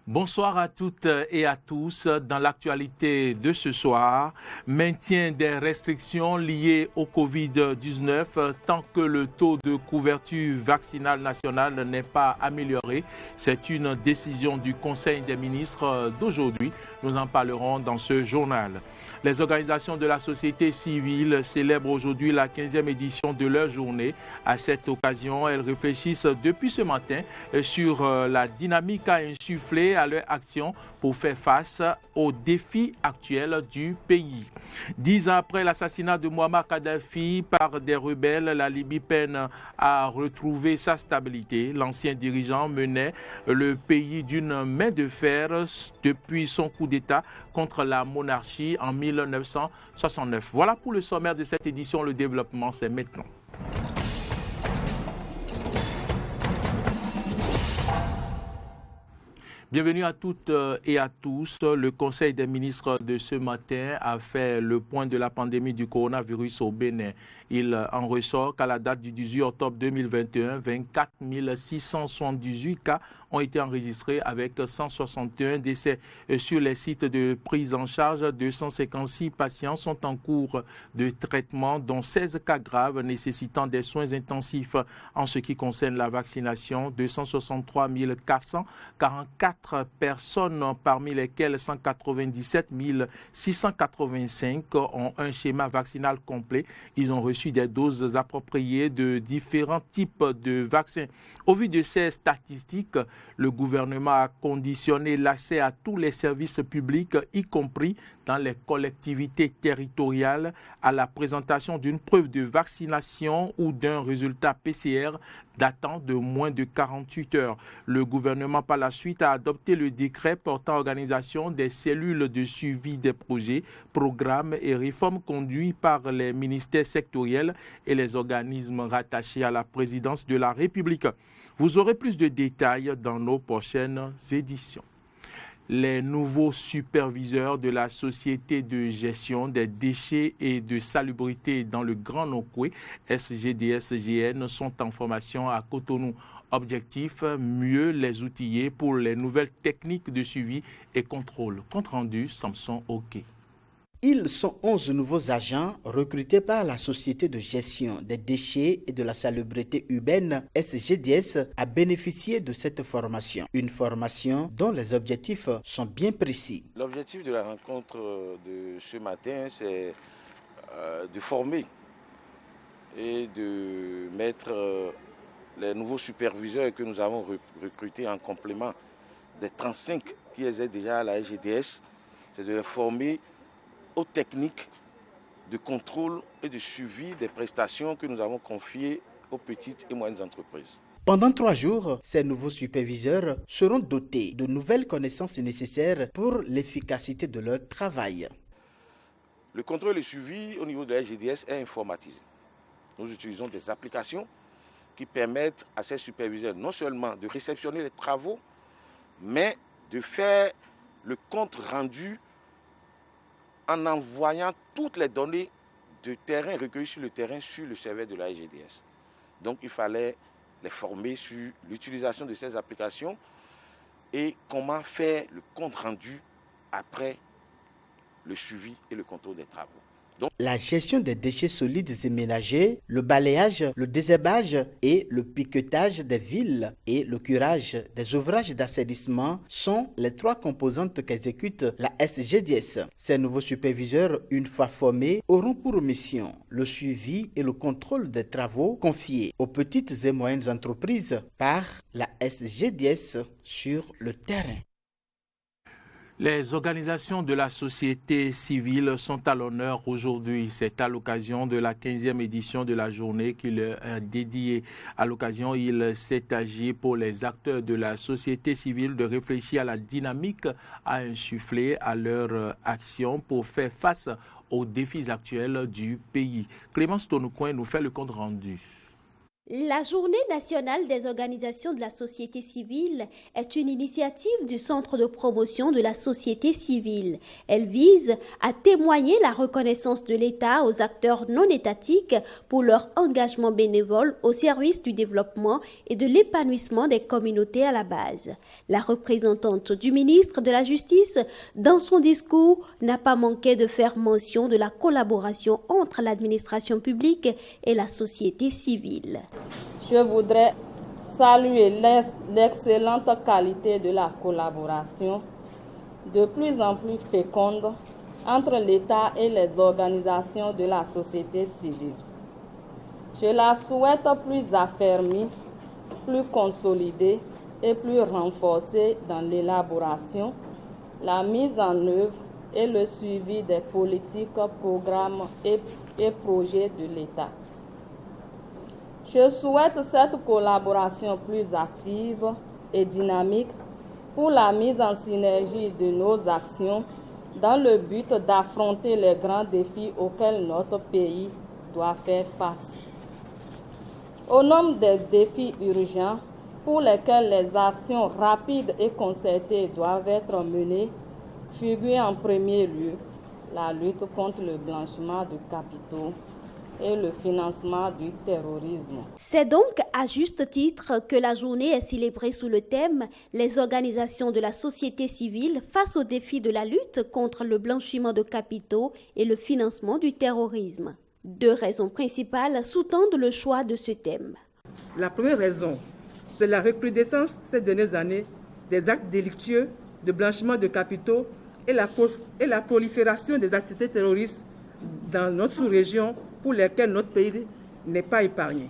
Bonsoir à toutes et à tous. Dans l'actualité de ce soir, maintien des restrictions liées au Covid-19 tant que le taux de couverture vaccinale nationale n'est pas amélioré. C'est une décision du Conseil des ministres d'aujourd'hui. Nous en parlerons dans ce journal. Les organisations de la société civile célèbrent aujourd'hui la 15e édition de leur journée. À cette occasion, elles réfléchissent depuis ce matin sur la dynamique à insuffler à leur action pour faire face aux défis actuels du pays. 10 ans après l'assassinat de Muammar Kadhafi par des rebelles, la Libye peine à retrouver sa stabilité. L'ancien dirigeant menait le pays d'une main de fer depuis son coup d'État contre la monarchie en 1969. Voilà pour le sommaire de cette édition. Le développement, c'est maintenant. Bienvenue à toutes et à tous. Le Conseil des ministres de ce matin a fait le point de la pandémie du coronavirus au Bénin. Il en ressort qu'à la date du 18 octobre 2021, 24 678 cas ont été enregistrés avec 161 décès. Sur les sites de prise en charge, 256 patients sont en cours de traitement, dont 16 cas graves nécessitant des soins intensifs. En ce qui concerne la vaccination, 263 444 personnes, parmi lesquelles 197 685 ont un schéma vaccinal complet. Ils ont reçu des doses appropriées de différents types de vaccins. Au vu de ces statistiques, le gouvernement a conditionné l'accès à tous les services publics, y compris dans les collectivités territoriales, à la présentation d'une preuve de vaccination ou d'un résultat PCR datant de moins de 48 heures. Le gouvernement, par la suite, a adopté le décret portant organisation des cellules de suivi des projets, programmes et réformes conduits par les ministères sectoriels et les organismes rattachés à la présidence de la République. Vous aurez plus de détails dans nos prochaines éditions. Les nouveaux superviseurs de la Société de gestion des déchets et de salubrité dans le Grand Nokoué, SGDS-GN, sont en formation à Cotonou. Objectif, mieux les outiller pour les nouvelles techniques de suivi et contrôle. Compte rendu, Samson Oké. Ils sont 11 nouveaux agents recrutés par la Société de gestion des déchets et de la salubrité urbaine SGDS à bénéficier de cette formation. Une formation dont les objectifs sont bien précis. L'objectif de la rencontre de ce matin, c'est de former et de mettre les nouveaux superviseurs que nous avons recrutés en complément des 35 qui étaient déjà à la SGDS, c'est de les former aux techniques de contrôle et de suivi des prestations que nous avons confiées aux petites et moyennes entreprises. Pendant 3 jours, ces nouveaux superviseurs seront dotés de nouvelles connaissances nécessaires pour l'efficacité de leur travail. Le contrôle et le suivi au niveau de la SGDS est informatisé. Nous utilisons des applications qui permettent à ces superviseurs non seulement de réceptionner les travaux, mais de faire le compte rendu en envoyant toutes les données de terrain recueillies sur le terrain sur le serveur de la SGDS. Donc il fallait les former sur l'utilisation de ces applications et comment faire le compte rendu après le suivi et le contrôle des travaux. Donc, la gestion des déchets solides et ménagers, le balayage, le désherbage et le piquetage des villes et le curage des ouvrages d'assainissement sont les 3 composantes qu'exécute la SGDS. Ces nouveaux superviseurs, une fois formés, auront pour mission le suivi et le contrôle des travaux confiés aux petites et moyennes entreprises par la SGDS sur le terrain. Les organisations de la société civile sont à l'honneur aujourd'hui. C'est à l'occasion de la 15e édition de la journée qu'il est dédiée. À l'occasion, il s'est agi pour les acteurs de la société civile de réfléchir à la dynamique à insuffler à leur action pour faire face aux défis actuels du pays. Clémence Tonoucoin nous fait le compte rendu. La Journée nationale des organisations de la société civile est une initiative du Centre de promotion de la société civile. Elle vise à témoigner la reconnaissance de l'État aux acteurs non étatiques pour leur engagement bénévole au service du développement et de l'épanouissement des communautés à la base. La représentante du ministre de la Justice, dans son discours, n'a pas manqué de faire mention de la collaboration entre l'administration publique et la société civile. Je voudrais saluer l'excellente qualité de la collaboration, de plus en plus féconde, entre l'État et les organisations de la société civile. Je la souhaite plus affermie, plus consolidée et plus renforcée dans l'élaboration, la mise en œuvre et le suivi des politiques, programmes et projets de l'État. Je souhaite cette collaboration plus active et dynamique pour la mise en synergie de nos actions dans le but d'affronter les grands défis auxquels notre pays doit faire face. Au nombre des défis urgents pour lesquels les actions rapides et concertées doivent être menées, figure en premier lieu la lutte contre le blanchiment de capitaux et le financement du terrorisme. C'est donc à juste titre que la journée est célébrée sous le thème « Les organisations de la société civile face aux défis de la lutte contre le blanchiment de capitaux et le financement du terrorisme ». Deux raisons principales sous-tendent le choix de ce thème. La première raison, c'est la recrudescence ces dernières années des actes délictueux de blanchiment de capitaux et la prolifération des activités terroristes dans notre sous-région pour lesquelles notre pays n'est pas épargné.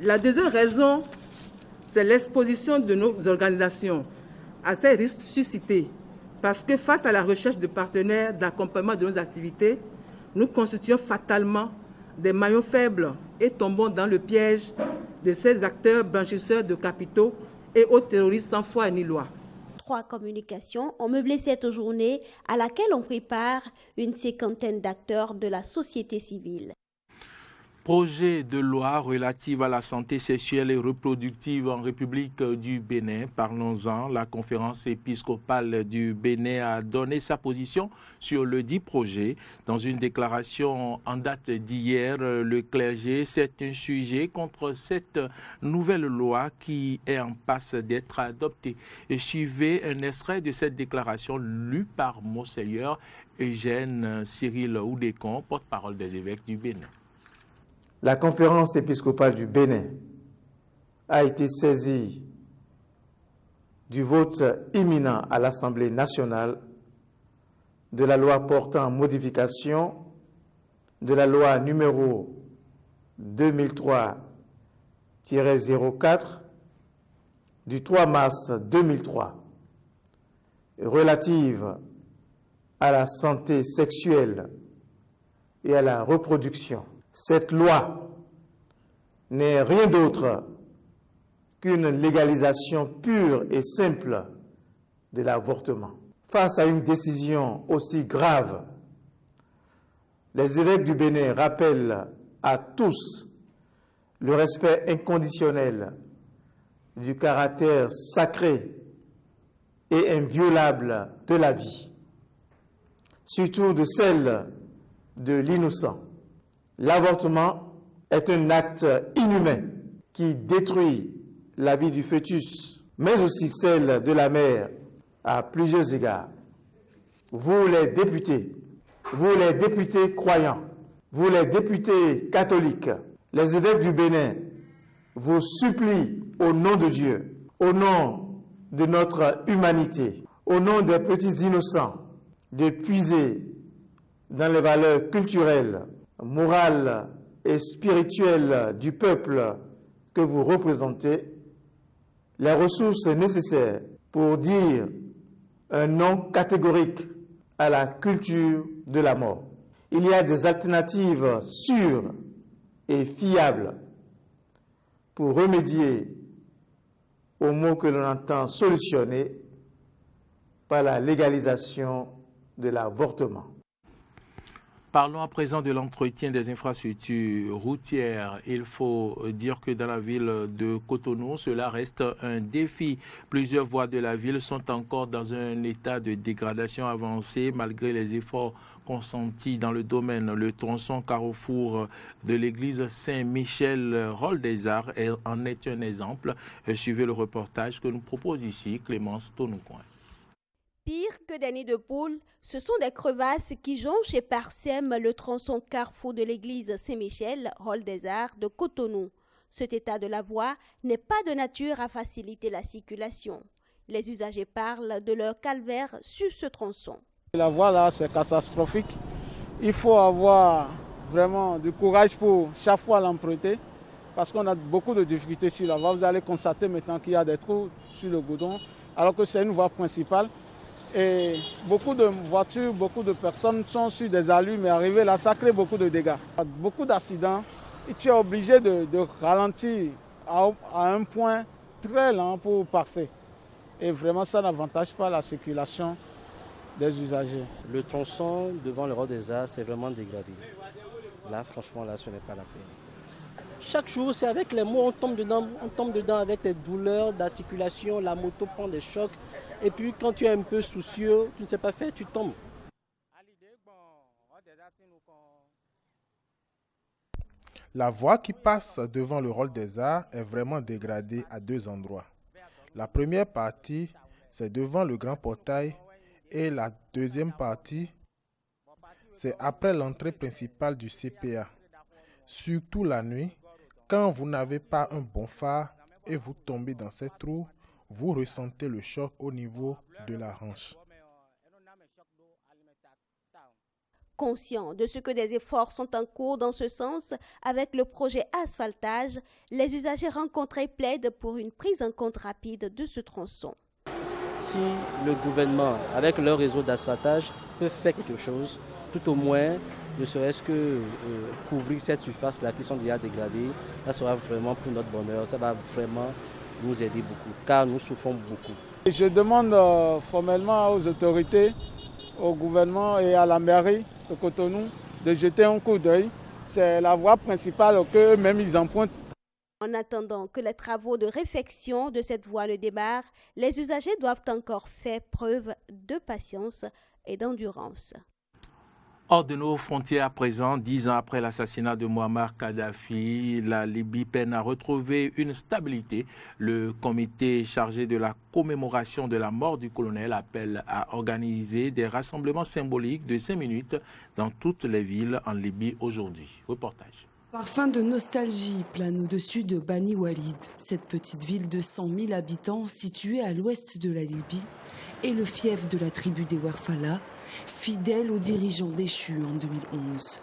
La deuxième raison, c'est l'exposition de nos organisations à ces risques suscités, parce que face à la recherche de partenaires d'accompagnement de nos activités, nous constituons fatalement des maillons faibles et tombons dans le piège de ces acteurs blanchisseurs de capitaux et autres terroristes sans foi ni loi. 3 communications ont meublé cette journée à laquelle on prépare une cinquantaine d'acteurs de la société civile. Projet de loi relative à la santé sexuelle et reproductive en République du Bénin. Parlons-en. La conférence épiscopale du Bénin a donné sa position sur le dit projet. Dans une déclaration en date d'hier, le clergé s'est insurgé contre cette nouvelle loi qui est en passe d'être adoptée. Et suivez un extrait de cette déclaration lue par Monseigneur Eugène Cyril Oudécon, porte-parole des évêques du Bénin. La conférence épiscopale du Bénin a été saisie du vote imminent à l'Assemblée nationale de la loi portant modification de la loi numéro 2003-04 du 3 mars 2003 relative à la santé sexuelle et à la reproduction. Cette loi n'est rien d'autre qu'une légalisation pure et simple de l'avortement. Face à une décision aussi grave, les évêques du Bénin rappellent à tous le respect inconditionnel du caractère sacré et inviolable de la vie, surtout de celle de l'innocent. L'avortement est un acte inhumain qui détruit la vie du fœtus, mais aussi celle de la mère à plusieurs égards. Vous les députés croyants, vous les députés catholiques, les évêques du Bénin vous supplient au nom de Dieu, au nom de notre humanité, au nom des petits innocents, de puiser dans les valeurs culturelles, morale et spirituelle du peuple que vous représentez, les ressources nécessaires pour dire un non catégorique à la culture de la mort. Il y a des alternatives sûres et fiables pour remédier aux maux que l'on entend solutionner par la légalisation de l'avortement. Parlons à présent de l'entretien des infrastructures routières. Il faut dire que dans la ville de Cotonou, cela reste un défi. Plusieurs voies de la ville sont encore dans un état de dégradation avancée malgré les efforts consentis dans le domaine. Le tronçon carrefour de l'église Saint-Michel-Rol des Arts en est un exemple. Suivez le reportage que nous propose ici Clémence Tonoucoin. Pire que des nids de poules, ce sont des crevasses qui jonchent et parsèment le tronçon carrefour de l'église Saint-Michel, Rol des Arts de Cotonou. Cet état de la voie n'est pas de nature à faciliter la circulation. Les usagers parlent de leur calvaire sur ce tronçon. La voie là, c'est catastrophique. Il faut avoir vraiment du courage pour chaque fois l'emprunter parce qu'on a beaucoup de difficultés sur la voie. Vous allez constater maintenant qu'il y a des trous sur le goudron alors que c'est une voie principale. Et beaucoup de voitures, beaucoup de personnes sont sur des allures, mais arriver là, ça crée beaucoup de dégâts. Beaucoup d'accidents et tu es obligé de ralentir à un point très lent pour passer. Et vraiment, ça n'avantage pas la circulation des usagers. Le tronçon devant le Rol des Arts, c'est vraiment dégradé. Là, franchement, là, ce n'est pas la peine. Chaque jour, c'est avec les mots, on tombe dedans avec des douleurs d'articulation, la moto prend des chocs. Et puis quand tu es un peu soucieux, tu ne sais pas faire, tu tombes. La voie qui passe devant le Rol des Arts est vraiment dégradée à deux endroits. La première partie, c'est devant le grand portail et la deuxième partie, c'est après l'entrée principale du CPA. Surtout la nuit, quand vous n'avez pas un bon phare et vous tombez dans ces trous, vous ressentez le choc au niveau de la hanche. Conscient de ce que des efforts sont en cours dans ce sens, avec le projet asphaltage, les usagers rencontrés plaident pour une prise en compte rapide de ce tronçon. Si le gouvernement, avec leur réseau d'asphaltage, peut faire quelque chose, tout au moins, ne serait-ce que couvrir cette surface-là qui sont déjà dégradées, ça sera vraiment pour notre bonheur, ça va vraiment nous aider beaucoup, car nous souffrons beaucoup. Je demande formellement aux autorités, au gouvernement et à la mairie de Cotonou de jeter un coup d'œil. C'est la voie principale qu'eux-mêmes ils empruntent. En attendant que les travaux de réfection de cette voie ne démarrent, les usagers doivent encore faire preuve de patience et d'endurance. Hors de nos frontières à présent, 10 ans après l'assassinat de Mouammar Kadhafi, la Libye peine à retrouver une stabilité. Le comité chargé de la commémoration de la mort du colonel appelle à organiser des rassemblements symboliques de 5 minutes dans toutes les villes en Libye aujourd'hui. Reportage. Parfum de nostalgie plane au-dessus de Bani Walid. Cette petite ville de 100 000 habitants située à l'ouest de la Libye est le fief de la tribu des Warfala, fidèle aux dirigeants déchus en 2011.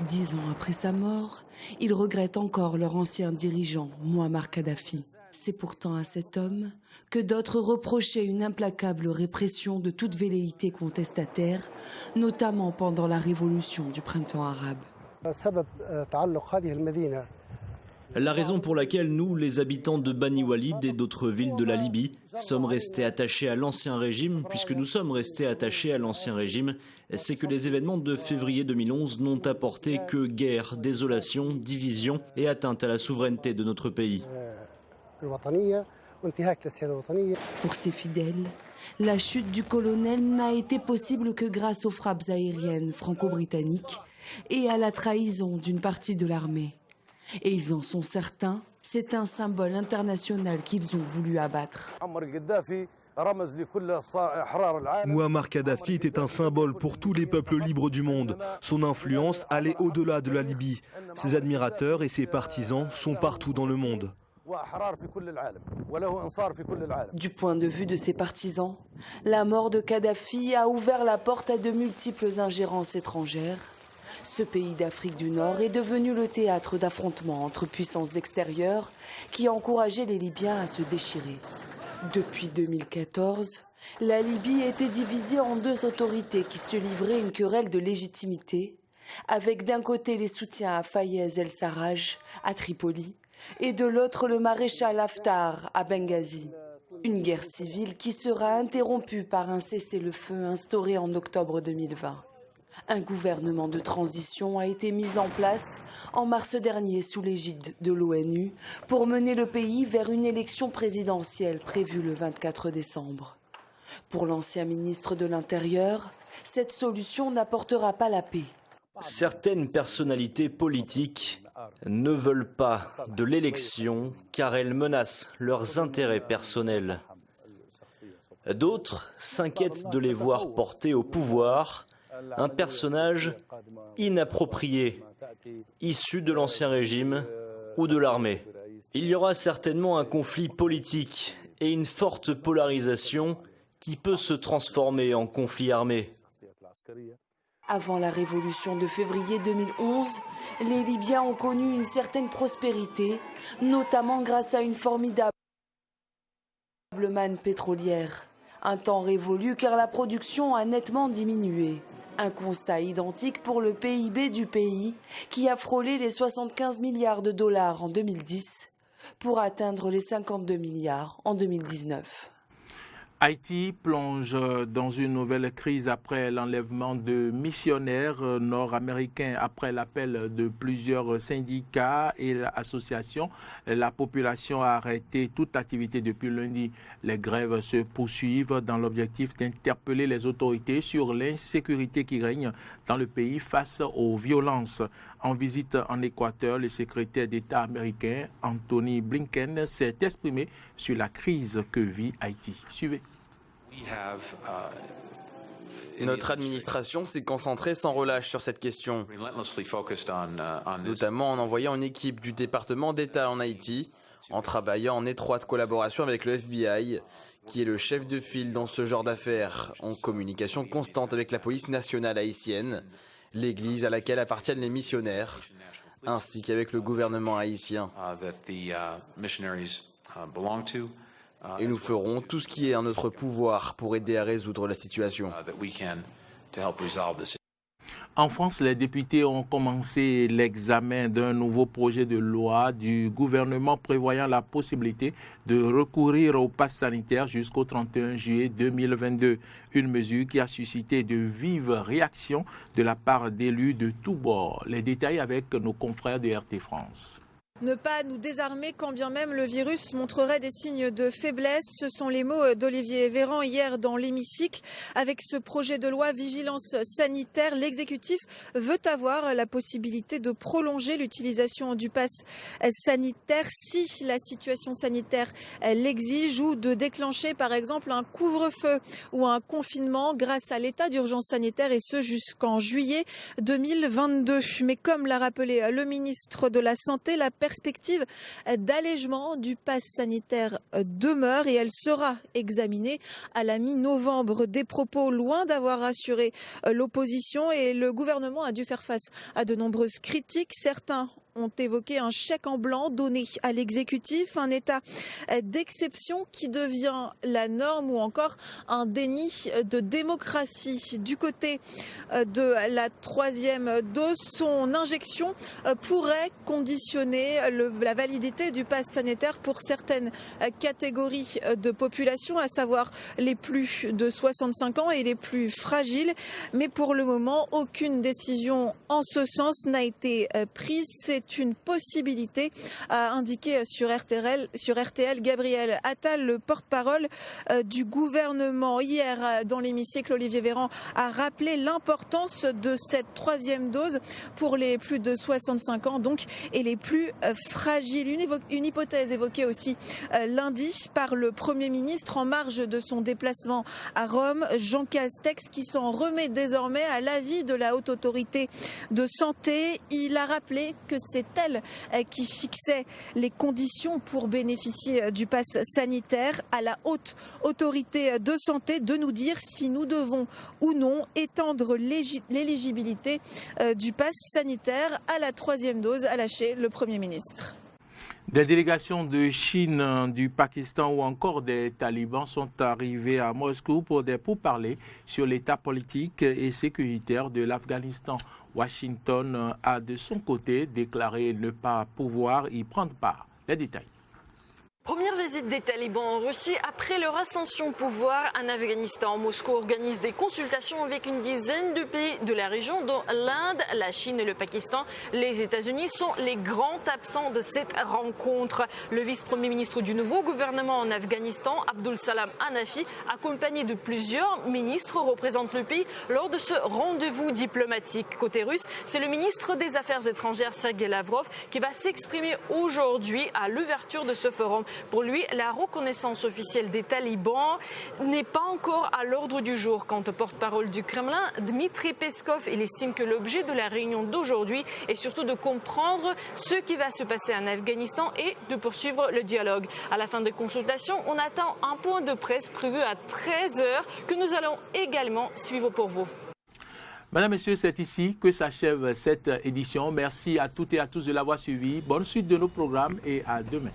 10 ans après sa mort, ils regrettent encore leur ancien dirigeant, Mouammar Kadhafi. C'est pourtant à cet homme que d'autres reprochaient une implacable répression de toute velléité contestataire, notamment pendant la révolution du printemps arabe. La raison pour laquelle nous, les habitants de Bani Walid et d'autres villes de la Libye, sommes restés attachés à l'ancien régime, puisque nous sommes restés attachés à l'ancien régime, c'est que les événements de février 2011 n'ont apporté que guerre, désolation, division et atteinte à la souveraineté de notre pays. Pour ces fidèles, la chute du colonel n'a été possible que grâce aux frappes aériennes franco-britanniques et à la trahison d'une partie de l'armée. Et ils en sont certains, c'est un symbole international qu'ils ont voulu abattre. Mouammar Kadhafi était un symbole pour tous les peuples libres du monde. Son influence allait au-delà de la Libye. Ses admirateurs et ses partisans sont partout dans le monde. Du point de vue de ses partisans, la mort de Kadhafi a ouvert la porte à de multiples ingérences étrangères. Ce pays d'Afrique du Nord est devenu le théâtre d'affrontements entre puissances extérieures qui encourageaient les Libyens à se déchirer. Depuis 2014, la Libye était divisée en deux autorités qui se livraient une querelle de légitimité, avec d'un côté les soutiens à Fayez el-Sarraj, à Tripoli, et de l'autre le maréchal Haftar, à Benghazi. Une guerre civile qui sera interrompue par un cessez-le-feu instauré en octobre 2020. Un gouvernement de transition a été mis en place en mars dernier sous l'égide de l'ONU pour mener le pays vers une élection présidentielle prévue le 24 décembre. Pour l'ancien ministre de l'Intérieur, cette solution n'apportera pas la paix. Certaines personnalités politiques ne veulent pas de l'élection car elles menacent leurs intérêts personnels. D'autres s'inquiètent de les voir porter au pouvoir un personnage inapproprié, issu de l'ancien régime ou de l'armée. Il y aura certainement un conflit politique et une forte polarisation qui peut se transformer en conflit armé. Avant la révolution de février 2011, les Libyens ont connu une certaine prospérité, notamment grâce à une formidable manne pétrolière. Un temps révolu car la production a nettement diminué. Un constat identique pour le PIB du pays qui a frôlé les 75 milliards de dollars en 2010 pour atteindre les 52 milliards en 2019. Haïti plonge dans une nouvelle crise après l'enlèvement de missionnaires nord-américains. Après l'appel de plusieurs syndicats et associations, la population a arrêté toute activité depuis lundi. Les grèves se poursuivent dans l'objectif d'interpeller les autorités sur l'insécurité qui règne dans le pays face aux violences. En visite en Équateur, le secrétaire d'État américain Anthony Blinken s'est exprimé sur la crise que vit Haïti. Suivez. Notre administration s'est concentrée sans relâche sur cette question, notamment en envoyant une équipe du département d'État en Haïti, en travaillant en étroite collaboration avec le FBI, qui est le chef de file dans ce genre d'affaires, en communication constante avec la police nationale haïtienne, l'église à laquelle appartiennent les missionnaires, ainsi qu'avec le gouvernement haïtien. Et nous ferons tout ce qui est en notre pouvoir pour aider à résoudre la situation. En France, les députés ont commencé l'examen d'un nouveau projet de loi du gouvernement prévoyant la possibilité de recourir au pass sanitaire jusqu'au 31 juillet 2022. Une mesure qui a suscité de vives réactions de la part d'élus de tous bords. Les détails avec nos confrères de RT France. Ne pas nous désarmer quand bien même le virus montrerait des signes de faiblesse. Ce sont les mots d'Olivier Véran hier dans l'hémicycle. Avec ce projet de loi vigilance sanitaire, l'exécutif veut avoir la possibilité de prolonger l'utilisation du pass sanitaire si la situation sanitaire l'exige ou de déclencher par exemple un couvre-feu ou un confinement grâce à l'état d'urgence sanitaire et ce jusqu'en juillet 2022. Mais comme l'a rappelé le ministre de la Santé, la perspective d'allègement du pass sanitaire demeure et elle sera examinée à la mi-novembre. Des propos loin d'avoir rassuré l'opposition et le gouvernement a dû faire face à de nombreuses critiques. Certains ont évoqué un chèque en blanc donné à l'exécutif, un état d'exception qui devient la norme ou encore un déni de démocratie. Du côté de la troisième dose, son injection pourrait conditionner la validité du pass sanitaire pour certaines catégories de population, à savoir les plus de 65 ans et les plus fragiles. Mais pour le moment, aucune décision en ce sens n'a été prise. C'est une possibilité, a indiqué sur RTL Gabriel Attal, le porte-parole du gouvernement. Hier, dans l'hémicycle, Olivier Véran a rappelé l'importance de cette troisième dose pour les plus de 65 ans donc et les plus fragiles. Une hypothèse évoquée aussi lundi par le Premier ministre en marge de son déplacement à Rome, Jean Castex, qui s'en remet désormais à l'avis de la Haute Autorité de Santé. Il a rappelé que c'est elle qui fixait les conditions pour bénéficier du pass sanitaire. À la Haute Autorité de Santé de nous dire si nous devons ou non étendre l'éligibilité du pass sanitaire à la troisième dose, a lâché le Premier ministre. Des délégations de Chine, du Pakistan ou encore des talibans sont arrivés à Moscou pour des pourparlers sur l'état politique et sécuritaire de l'Afghanistan. Washington a de son côté déclaré ne pas pouvoir y prendre part. Les détails. Première visite des talibans en Russie après leur ascension au pouvoir en Afghanistan. Moscou organise des consultations avec une dizaine de pays de la région, dont l'Inde, la Chine et le Pakistan. Les États-Unis sont les grands absents de cette rencontre. Le vice-premier ministre du nouveau gouvernement en Afghanistan, Abdul Salam Hanafi, accompagné de plusieurs ministres, représente le pays lors de ce rendez-vous diplomatique. Côté russe, c'est le ministre des Affaires étrangères, Sergei Lavrov, qui va s'exprimer aujourd'hui à l'ouverture de ce forum. Pour lui, la reconnaissance officielle des talibans n'est pas encore à l'ordre du jour. Quant au porte-parole du Kremlin, Dmitri Peskov, il estime que l'objet de la réunion d'aujourd'hui est surtout de comprendre ce qui va se passer en Afghanistan et de poursuivre le dialogue. À la fin des consultations, on attend un point de presse prévu à 13h que nous allons également suivre pour vous. Mesdames, Messieurs, c'est ici que s'achève cette édition. Merci à toutes et à tous de l'avoir suivi. Bonne suite de nos programmes et à demain.